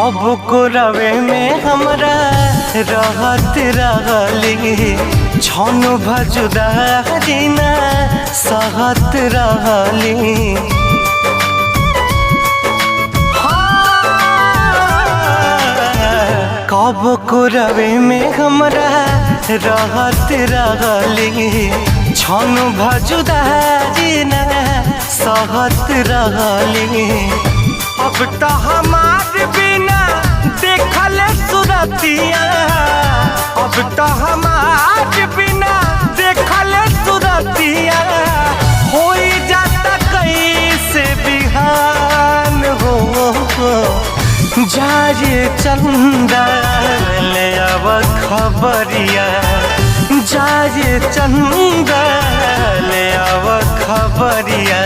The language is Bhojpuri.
कब को रवे में हमरा रहत रहली छन भजुदारी ना सहत रहली। कब को रवे में हमरा रहत रहली छन भजुदारी ना सहत रहली। अब तो हमार बिना देखल सुरतिया, अब तो हमार बिना देखल सुरतिया हो जाता कैसे बिहान हो। जाए चंदा ले अब खबरिया, जाए चंदा ले अब खबरिया।